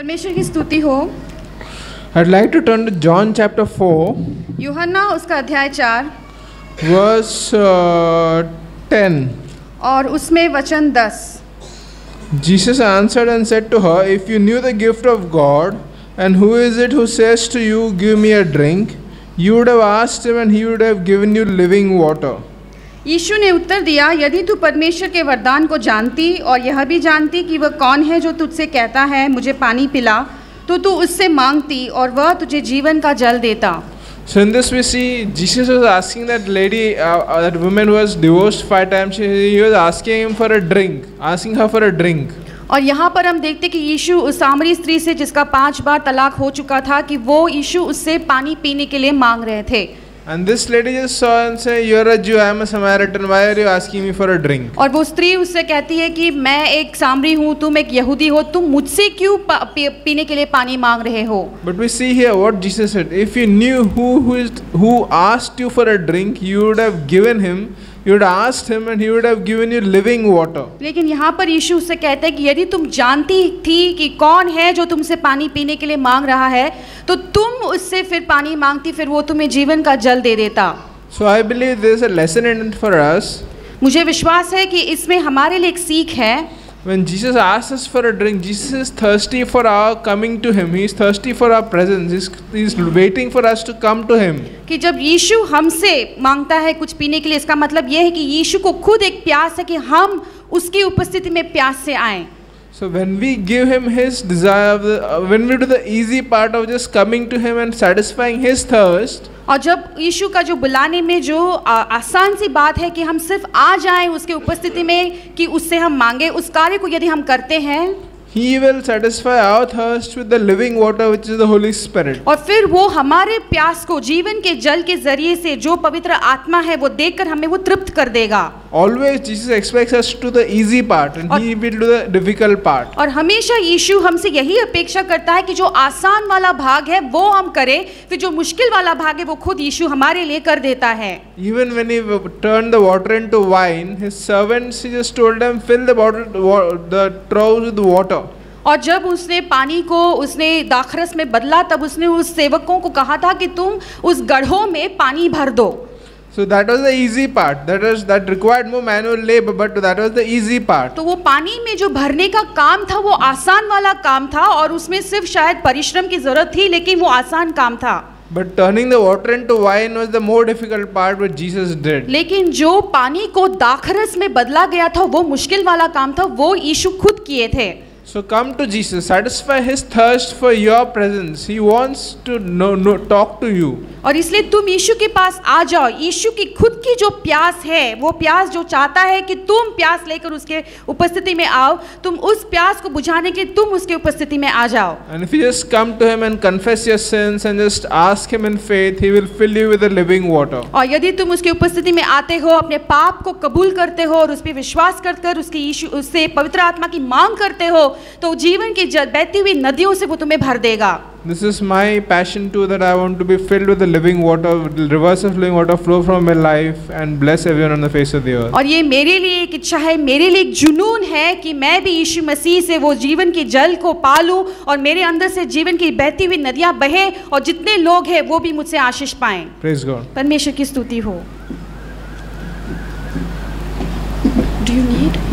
परमेश्वर की स्तुति हो। I'd like to turn to John chapter 4, यूहन्ना उसका अध्याय 4 verse 10. और उसमें वचन 10। Jesus answered and said to her, "If you knew the gift of God, and who is it who says to you, 'Give me a drink,' you would have asked him, and he would have given you living water." यीशु ने उत्तर दिया, यदि तू परमेश्वर के वरदान को जानती और यह भी जानती कि वह कौन है जो तुझसे कहता है मुझे पानी पिला, तो तू उससे मांगती और वह तुझे जीवन का जल देता। So in this we see Jesus was asking that lady, that woman who was divorced 5 times, he was asking him for a drink, asking her for a drink. और यहाँ पर हम देखते कि यीशु उस सामरी स्त्री से जिसका 5 बार तलाक हो चुका था कि वो यीशु उससे पानी पीने के लिए मांग रहे थे। And this lady just saw and said, "You're a Jew, I am a Samaritan. Why are you asking me for a drink?" और वो स्त्री उससे कहती है कि मैं एक सामरी हूँ, तुम एक यहूदी हो, तुम मुझसे क्यों पीने के लिए पानी मांग रहे हो? But we see here what Jesus said. If you knew who asked you for a drink, you would have given him. You would have asked him, and he would have given you living water. लेकिन यहाँ पर यीशु उससे कहता है कि यदि तुम जानती थी कि कौन है जो तुमसे पानी पीने के लिए मांग रहा है, तो तुम उससे फिर पानी मांगती, फिर वो तुम्हें जीवन का जल दे देता। So I believe there is a lesson in it for us. मुझे विश्वास है कि इसमें हमारे लिए एक सीख है। When Jesus asks us for a drink, Jesus is thirsty for our coming to him. He is thirsty for our presence. He is waiting for us to come to him. कि जब यीशु हमसे मांगता है कुछ पीने के लिए, इसका मतलब यह है कि यीशु को खुद एक प्यास है कि हम उसकी उपस्थिति में प्यास से आएं। So when we give him his desire, when we do the easy part of just coming to him and satisfying his thirst, और जब यीशु का जो बुलाने में जो आसान सी बात है कि हम सिर्फ आ जाएं उसके उपस्थिति में कि उससे हम मांगे, उस कार्य को यदि हम करते हैं, he will satisfy our thirst with the living water, which is the Holy Spirit. और फिर वो हमारे प्यास को जीवन के जल के जरिए से जो पवित्र आत्मा है वो देकर हमें वो तृप्त कर देगा। Always Jesus expects us to do the easy part, and he will do the difficult part. और हमेशा यीशु हमसे यही अपेक्षा करता है कि जो आसान वाला भाग है वो हम करें, फिर जो मुश्किल वाला भाग है वो खुद यीशु हमारे लिए कर देता है। Even when he turned the water into wine, his servants, he just told them, "Fill the troughs with water." और जब उसने पानी को उसने दाखरस में बदला, तब उसने उस सेवकों को कहा था कि तुम उस गड्ढों में पानी भर दो। So that was the easy part. That required more manual labor, but that was the easy part. तो वो पानी में जो भरने का काम था वो आसान वाला काम था, और उसमें सिर्फ शायद परिश्रम की जरूरत थी, लेकिन वो आसान काम था। But turning the water into wine was the more difficult part, what Jesus did. लेकिन जो पानी को दाखरस में बदला गया था वो मुश्किल वाला काम था, वो यीशु खुद किए थे। So come to Jesus, satisfy his thirst for your presence. He wants to talk to you. और इसलिए तुम यीशु के पास आ जाओ। यीशु की खुद की जो प्यास है, वो प्यास जो चाहता है कि तुम प्यास लेकर उसके उपस्थिति में आओ, तुम उस प्यास को बुझाने के तुम उसके उपस्थिति में आ जाओ। And if you just come to him and confess your sins and just ask him in faith, he will fill you with the living water. और यदि तुम उसकी उपस्थिति में आते हो, अपने पाप को कबूल करते हो और उस पर विश्वास कर उससे पवित्र आत्मा की मांग करते हो, तो जीवन की बहती हुई नदियों से वो तुम्हें भर देगा। This is my passion too, that I want to be filled with the living water, rivers of living water flow from my life and bless everyone on the face of the earth. और ये मेरे लिए एक इच्छा है, मेरे लिए एक जुनून है कि मैं भी यीशु मसीह से वो जीवन के जल को पालूं और मेरे अंदर से जीवन की बहती हुई नदियां बहें और जितने लोग हैं वो भी मुझसे आशीष पाएं। Praise God. परमेश्वर की स्तुति हो। Do you need?